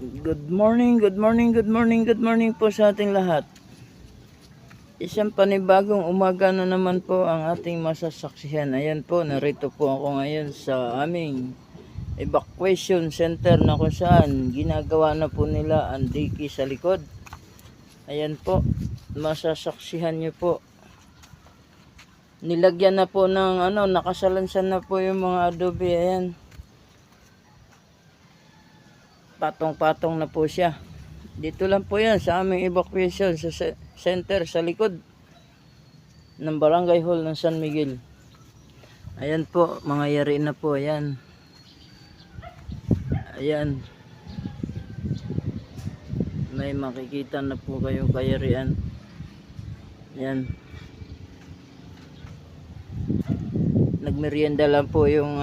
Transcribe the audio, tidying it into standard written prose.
Good morning, good morning, good morning, good morning po sa ating lahat. Isang panibagong umaga na naman po ang ating masasaksihan. Ayan po, narito po ako ngayon sa aming evacuation center na kung saan ginagawa na po nila ang diki sa likod. Ayan po, masasaksihan nyo po. Nilagyan na po ng nakasalansan na po yung mga adobe. Ayan. Patong-patong na po siya. Dito lang po yan sa aming evacuation sa center sa likod ng barangay hall ng San Miguel. Ayan po, mga yari na po. Ayan. Ayan. May makikita na po kayong kayarian. Ayan. Nagmerienda lang po yung